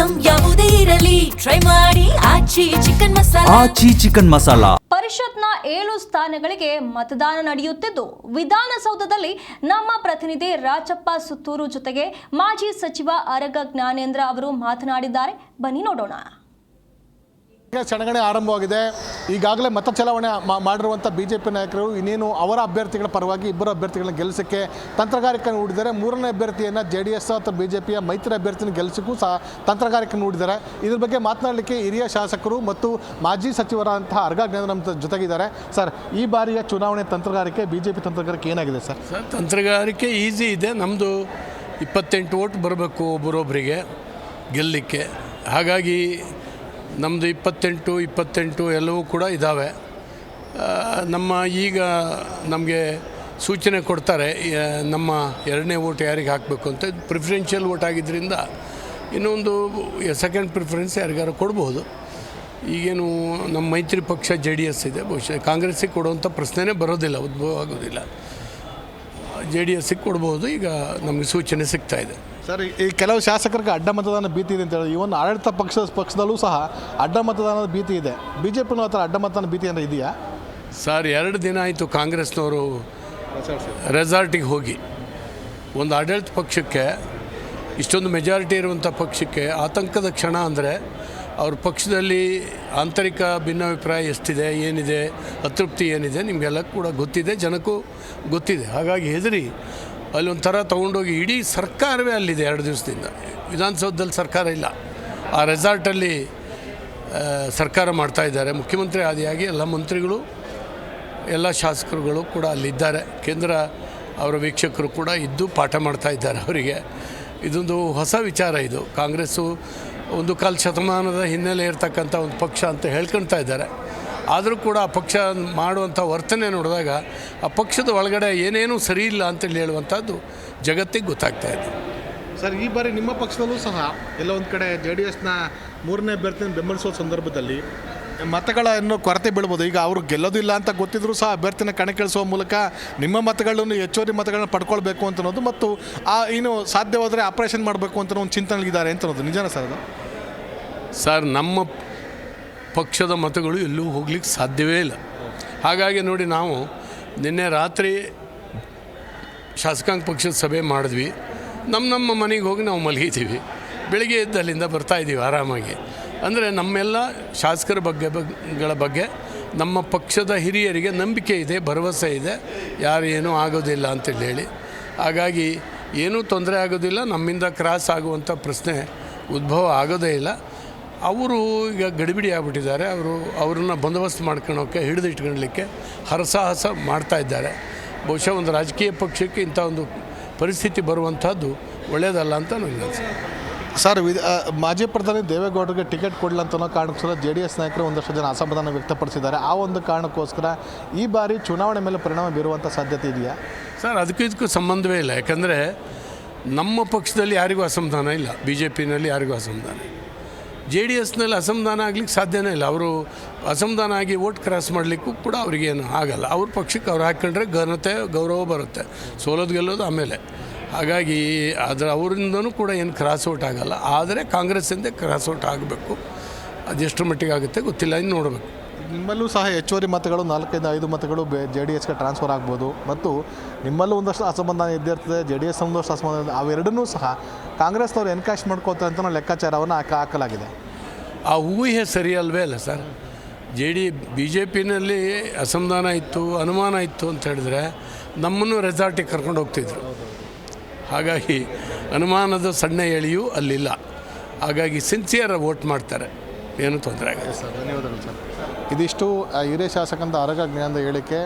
Item ಯಾವುದೇ ಇರಲಿ try ಮಾಡಿ ಆಚಿ ಚಿಕನ್ ಮಸಾಲಾ. ಪರಿಷತ್ನ 7 ಸ್ಥಾನಗಳಿಗೆ ಮತದಾನ ನಡೆಯುತ್ತಿದ್ದು, ವಿಧಾನಸೌಧದಲ್ಲಿ ನಮ್ಮ ಪ್ರತಿನಿಧಿ ರಾಜಪ್ಪ ಸುತ್ತೂರು ಜೊತೆಗೆ ಮಾಜಿ ಸಚಿವ ಆರಗ ಜ್ಞಾನೇಂದ್ರ ಅವರು ಮಾತನಾಡಿದ್ದಾರೆ. ಬನ್ನಿ ನೋಡೋಣ. ಚುನಾವಣೆ ಆರಂಭವಾಗಿದೆ. ಈಗಾಗಲೇ ಮತ ಚಲಾವಣೆ ಮಾಡಿರುವಂಥ ಬಿಜೆಪಿ ನಾಯಕರು ಇನ್ನೇನು ಅವರ ಅಭ್ಯರ್ಥಿಗಳ ಪರವಾಗಿ ಇಬ್ಬರು ಅಭ್ಯರ್ಥಿಗಳನ್ನ ಗೆಲ್ಲಿಸಕ್ಕೆ ತಂತ್ರಗಾರಿಕೆ ಹೂಡಿದ್ದಾರೆ. ಮೂರನೇ ಅಭ್ಯರ್ಥಿಯನ್ನು JDS ಅಥವಾ ಬಿಜೆಪಿಯ ಮೈತ್ರಿ ಅಭ್ಯರ್ಥಿನ ಗೆಲ್ಲಿಸಕ್ಕೂ ಸಹ ತಂತ್ರಗಾರಿಕೆ ಹೂಡಿದ್ದಾರೆ. ಇದ್ರ ಬಗ್ಗೆ ಮಾತನಾಡಲಿಕ್ಕೆ ಹಿರಿಯ ಶಾಸಕರು ಮತ್ತು ಮಾಜಿ ಸಚಿವರಂತಹ ಆರಗ ಜ್ಞಾನೇಂದ್ರ ನಮ್ಮ ಜೊತೆಗಿದ್ದಾರೆ. ಸರ್, ಈ ಬಾರಿಯ ಚುನಾವಣೆ ತಂತ್ರಗಾರಿಕೆ ಬಿಜೆಪಿ ತಂತ್ರಗಾರಿಕೆ ಏನಾಗಿದೆ ಸರ್? ತಂತ್ರಗಾರಿಕೆ ಈಸಿ ಇದೆ. ನಮ್ಮದು 28 ವೋಟ್ ಬರಬೇಕು ಒಬ್ಬರೊಬ್ಬರಿಗೆ ಗೆಲ್ಲಲಿಕ್ಕೆ. ಹಾಗಾಗಿ ನಮ್ಮದು 28 ಎಲ್ಲವೂ ಕೂಡ ಇದ್ದಾವೆ. ನಮ್ಮ ಈಗ ನಮಗೆ ಸೂಚನೆ ಕೊಡ್ತಾರೆ ನಮ್ಮ 2ನೇ ವೋಟ್ ಯಾರಿಗೆ ಹಾಕಬೇಕು ಅಂತ. ಪ್ರಿಫರೆನ್ಷಿಯಲ್ ವೋಟ್ ಆಗಿದ್ದರಿಂದ ಇನ್ನೊಂದು ಸೆಕೆಂಡ್ ಪ್ರಿಫರೆನ್ಸ್ ಯಾರಿಗಾರು ಕೊಡ್ಬೋದು. ಈಗೇನು ನಮ್ಮ ಮೈತ್ರಿ ಪಕ್ಷ JDS ಇದೆ. ಬಹುಶಃ ಕಾಂಗ್ರೆಸ್ಸಿಗೆ ಕೊಡುವಂಥ ಪ್ರಶ್ನೆನೇ ಬರೋದಿಲ್ಲ, ಉದ್ಭವ ಆಗೋದಿಲ್ಲ. JDSಗೆ ಕೊಡ್ಬೋದು. ಈಗ ನಮಗೆ ಸೂಚನೆ ಸಿಗ್ತಾ ಇದೆ. ಸರ್, ಈ ಕೆಲವು ಶಾಸಕರಿಗೆ ಅಡ್ಡ ಮತದಾನ ಭೀತಿ ಇದೆ ಅಂತ ಹೇಳಿ, ಇವನ್ ಆಡಳಿತ ಪಕ್ಷದಲ್ಲೂ ಸಹ ಅಡ್ಡ ಮತದಾನದ ಭೀತಿ ಇದೆ. ಬಿಜೆಪಿನೂ ಆ ಥರ ಅಡ್ಡ ಮತದಾನ ಭೀತಿ ಏನಾರ ಇದೆಯಾ? ಸರ್, 2 ದಿನ ಆಯಿತು ಕಾಂಗ್ರೆಸ್ನವರು ರೆಸಾರ್ಟಿಗೆ ಹೋಗಿ. ಒಂದು ಆಡಳಿತ ಪಕ್ಷಕ್ಕೆ, ಇಷ್ಟೊಂದು ಮೆಜಾರಿಟಿ ಇರುವಂಥ ಪಕ್ಷಕ್ಕೆ ಆತಂಕದ ಕ್ಷಣ ಅಂದರೆ ಅವ್ರ ಪಕ್ಷದಲ್ಲಿ ಆಂತರಿಕ ಭಿನ್ನಾಭಿಪ್ರಾಯ ಎಷ್ಟಿದೆ, ಏನಿದೆ, ಅತೃಪ್ತಿ ಏನಿದೆ ನಿಮಗೆಲ್ಲ ಕೂಡ ಗೊತ್ತಿದೆ, ಜನಕ್ಕೂ ಗೊತ್ತಿದೆ. ಹಾಗಾಗಿ ಹೆದರಿ ಅಲ್ಲಿ ಒಂಥರ ತೊಗೊಂಡೋಗಿ ಇಡೀ ಸರ್ಕಾರವೇ ಅಲ್ಲಿದೆ. 2 ದಿವಸದಿಂದ ವಿಧಾನಸೌಧದಲ್ಲಿ ಸರ್ಕಾರ ಇಲ್ಲ, ಆ ರೆಸಾರ್ಟಲ್ಲಿ ಸರ್ಕಾರ ಮಾಡ್ತಾಯಿದ್ದಾರೆ. ಮುಖ್ಯಮಂತ್ರಿ ಆದಿಯಾಗಿ ಎಲ್ಲ ಮಂತ್ರಿಗಳು, ಎಲ್ಲ ಶಾಸಕರುಗಳು ಕೂಡ ಅಲ್ಲಿದ್ದಾರೆ. ಕೇಂದ್ರ ಅವರ ವೀಕ್ಷಕರು ಕೂಡ ಇದ್ದು ಪಾಠ ಮಾಡ್ತಾ ಇದ್ದಾರೆ ಅವರಿಗೆ. ಇದೊಂದು ಹೊಸ ವಿಚಾರ. ಇದು ಕಾಂಗ್ರೆಸ್ಸು ಒಂದು ಕಾಲ ಶತಮಾನದ ಹಿನ್ನೆಲೆ ಇರ್ತಕ್ಕಂಥ ಒಂದು ಪಕ್ಷ ಅಂತ ಹೇಳ್ಕೊಳ್ತಾ ಇದ್ದಾರೆ. ಆದರೂ ಕೂಡ ಆ ಪಕ್ಷ ಮಾಡುವಂಥ ವರ್ತನೆ ನೋಡಿದಾಗ ಆ ಪಕ್ಷದ ಒಳಗಡೆ ಏನೇನೂ ಸರಿ ಇಲ್ಲ ಅಂತೇಳಿ ಹೇಳುವಂಥದ್ದು ಜಗತ್ತಿಗೆ ಗೊತ್ತಾಗ್ತಾ ಇದೆ. ಸರ್, ಈ ಬಾರಿ ನಿಮ್ಮ ಪಕ್ಷದಲ್ಲೂ ಸಹ ಎಲ್ಲ ಒಂದು ಕಡೆ JDSನ 3ನೇ ಅಭ್ಯರ್ಥಿನ ಬೆಂಬಲಿಸುವ ಸಂದರ್ಭದಲ್ಲಿ ಮತಗಳ ಇನ್ನೂ ಕೊರತೆ ಬೀಳ್ಬೋದು. ಈಗ ಅವರು ಗೆಲ್ಲೋದಿಲ್ಲ ಅಂತ ಗೊತ್ತಿದ್ರೂ ಸಹ ಅಭ್ಯರ್ಥಿನ ಕಣಕ್ಕಿಳಿಸುವ ಮೂಲಕ ನಿಮ್ಮ ಮತಗಳನ್ನು ಹೆಚ್ಚುವರಿ ಮತಗಳನ್ನ ಪಡ್ಕೊಳ್ಬೇಕು ಅಂತ ಅನ್ನೋದು, ಮತ್ತು ಇನ್ನು ಸಾಧ್ಯವಾದರೆ ಆಪರೇಷನ್ ಮಾಡಬೇಕು ಅಂತ ಒಂದು ಚಿಂತನೆಗಿದ್ದಾರೆ ಅಂತ ಅನ್ನೋದು ನಿಜಾನ ಸರ್? ಅದು ಸರ್, ನಮ್ಮ ಪಕ್ಷದ ಮತಗಳು ಎಲ್ಲೂ ಹೋಗ್ಲಿಕ್ಕೆ ಸಾಧ್ಯವೇ ಇಲ್ಲ. ಹಾಗಾಗಿ ನೋಡಿ, ನಾವು ನಿನ್ನೆ ರಾತ್ರಿ ಶಾಸಕಾಂಗ ಪಕ್ಷದ ಸಭೆ ಮಾಡಿದ್ವಿ. ನಮ್ಮ ಮನೆಗೆ ಹೋಗಿ ನಾವು ಮಲಗಿದ್ದೀವಿ. ಬೆಳಿಗ್ಗೆ ಎದ್ದು ಅಲ್ಲಿಂದ ಬರ್ತಾಯಿದ್ದೀವಿ ಆರಾಮಾಗಿ. ಅಂದರೆ ನಮ್ಮೆಲ್ಲ ಶಾಸಕರ ಬಗ್ಗೆ ನಮ್ಮ ಪಕ್ಷದ ಹಿರಿಯರಿಗೆ ನಂಬಿಕೆ ಇದೆ, ಭರವಸೆ ಇದೆ, ಯಾರು ಏನೂ ಆಗೋದಿಲ್ಲ ಅಂತೇಳಿ ಹೇಳಿ. ಹಾಗಾಗಿ ಏನೂ ತೊಂದರೆ ಆಗೋದಿಲ್ಲ, ನಮ್ಮಿಂದ ಕ್ರಾಸ್ ಆಗುವಂಥ ಪ್ರಶ್ನೆ ಉದ್ಭವ ಆಗೋದೇ ಇಲ್ಲ. ಅವರು ಈಗ ಗಡಿಬಿಡಿ ಆಗಿಬಿಟ್ಟಿದ್ದಾರೆ. ಅವ್ರನ್ನ ಬಂದೋಬಸ್ತ್ ಮಾಡ್ಕೊಳ್ಳೋಕ್ಕೆ, ಹಿಡಿದಿಟ್ಕೊಳ್ಳಲಿಕ್ಕೆ ಹರಸಾಹಸ ಮಾಡ್ತಾ ಇದ್ದಾರೆ. ಬಹುಶಃ ಒಂದು ರಾಜಕೀಯ ಪಕ್ಷಕ್ಕೆ ಇಂಥ ಒಂದು ಪರಿಸ್ಥಿತಿ ಬರುವಂಥದ್ದು ಒಳ್ಳೆಯದಲ್ಲ ಅಂತ ನನಗೆ ಅನಿಸುತ್ತೆ. ಸರ್, ಮಾಜಿ ಪ್ರಧಾನಿ ದೇವೇಗೌಡರಿಗೆ ಟಿಕೆಟ್ ಕೊಡಲ್ಲ ಅಂತ ಅನ್ನೋ ಕಾರಣಕ್ಕೋಸ್ಕರ JDS ನಾಯಕರು ಒಂದಷ್ಟು ಜನ ಅಸಮಾಧಾನ ವ್ಯಕ್ತಪಡಿಸಿದ್ದಾರೆ. ಆ ಒಂದು ಕಾರಣಕ್ಕೋಸ್ಕರ ಈ ಬಾರಿ ಚುನಾವಣೆ ಮೇಲೆ ಪರಿಣಾಮ ಬೀರುವಂಥ ಸಾಧ್ಯತೆ ಇದೆಯಾ? ಸರ್, ಇದಕ್ಕೂ ಸಂಬಂಧವೇ ಇಲ್ಲ. ಯಾಕಂದರೆ ನಮ್ಮ ಪಕ್ಷದಲ್ಲಿ ಯಾರಿಗೂ ಅಸಮಾಧಾನ ಇಲ್ಲ, BJPನಲ್ಲಿ ಯಾರಿಗೂ ಅಸಮಾಧಾನ ಇಲ್ಲ, JDSನಲ್ಲಿ ಅಸಮಾಧಾನ ಆಗಲಿಕ್ಕೆ ಸಾಧ್ಯನೇ ಇಲ್ಲ. ಅವರು ಅಸಮಾಧಾನ ಆಗಿ ವೋಟ್ ಕ್ರಾಸ್ ಮಾಡಲಿಕ್ಕೂ ಕೂಡ ಅವರಿಗೇನು ಆಗಲ್ಲ. ಅವ್ರ ಪಕ್ಷಕ್ಕೆ ಅವ್ರು ಹಾಕ್ಕೊಂಡ್ರೆ ಘನತೆ, ಗೌರವ ಬರುತ್ತೆ. ಸೋಲೋದು ಗೆಲ್ಲೋದು ಆಮೇಲೆ. ಹಾಗಾಗಿ ಅವರಿಂದನೂ ಕೂಡ ಏನು ಕ್ರಾಸ್ ಔಟ್ ಆಗಲ್ಲ. ಆದರೆ ಕಾಂಗ್ರೆಸ್ಸಿಂದ ಕ್ರಾಸ್ ಔಟ್ ಆಗಬೇಕು. ಅದೆಷ್ಟರ ಮಟ್ಟಿಗೆ ಆಗುತ್ತೆ ಗೊತ್ತಿಲ್ಲ, ಇನ್ನು ನೋಡಬೇಕು. ನಿಮ್ಮಲ್ಲೂ ಸಹ ಹೆಚ್ಚುವರಿ ಮತಗಳು 4-5 ಮತಗಳು JDSಗೆ ಟ್ರಾನ್ಸ್ಫರ್ ಆಗ್ಬೋದು, ಮತ್ತು ನಿಮ್ಮಲ್ಲೂ ಒಂದಷ್ಟು ಅಸಮಾಧಾನ ಇದ್ದಿರ್ತದೆ, JDS ಒಂದಷ್ಟು ಅಸಮಾಧಾನ. ಅವೆರಡನ್ನೂ ಸಹ ಕಾಂಗ್ರೆಸ್ನವ್ರು ಎನ್ಕ್ಯಾಶ್ ಮಾಡ್ಕೋತಾರೆ ಅಂತ ಲೆಕ್ಕಾಚಾರವನ್ನು ಹಾಕಲಾಗಿದೆ. ಆ ಊಹೆ ಸರಿ ಅಲ್ವೇ ಅಲ್ಲ ಸರ್. BJPನಲ್ಲಿ ಅಸಮಾಧಾನ ಇತ್ತು, ಅನುಮಾನ ಇತ್ತು ಅಂತ ಹೇಳಿದ್ರೆ ನಮ್ಮನ್ನು ರೆಸಾರ್ಟಿಗೆ ಕರ್ಕೊಂಡು ಹೋಗ್ತಿದ್ರು. ಹಾಗಾಗಿ ಅನುಮಾನದ ಸಣ್ಣ ಎಳೆಯೂ ಅಲ್ಲಿಲ್ಲ. ಹಾಗಾಗಿ ಸಿನ್ಸಿಯರ್ ವೋಟ್ ಮಾಡ್ತಾರೆ, ಏನೂ ತೊಂದರೆ ಆಗಿದೆ ಸರ್. ಧನ್ಯವಾದಗಳು ಸರ್. ಇದಿಷ್ಟು ಹಿರಿಯ ಶಾಸಕಂತ ಆರಗ ಜ್ಞಾನೇಂದ್ರ ಹೇಳಿಕೆ.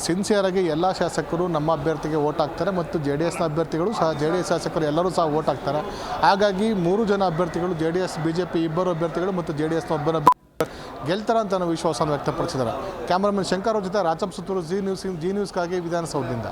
ಸಿನ್ಸಿಯರಾಗಿ ಎಲ್ಲ ಶಾಸಕರು ನಮ್ಮ ಅಭ್ಯರ್ಥಿಗೆ ವೋಟ್ ಹಾಕ್ತಾರೆ, ಮತ್ತು JDSನ ಅಭ್ಯರ್ಥಿಗಳು ಸಹ, JDS ಶಾಸಕರು ಎಲ್ಲರೂ ಸಹ ವೋಟ್ ಹಾಕ್ತಾರೆ. ಹಾಗಾಗಿ 3 ಜನ ಅಭ್ಯರ್ಥಿಗಳು, JDS BJP ಇಬ್ಬರು ಅಭ್ಯರ್ಥಿಗಳು ಮತ್ತು JDSನ ಒಬ್ಬರ ಗೆಲ್ತಾರೆ ಅಂತ ವಿಶ್ವಾಸವನ್ನು ವ್ಯಕ್ತಪಡಿಸಿದ್ದಾರೆ. ಕ್ಯಾಮ್ರಾಮನ್ ಶಂಕರ್ ಅವ್ರ ಜೊತೆ ರಾಜಪ್ಪ ಸುತ್ತೂರು, ಜಿ ನ್ಯೂಸ್ಗಾಗಿ ವಿಧಾನಸೌಧದಿಂದ.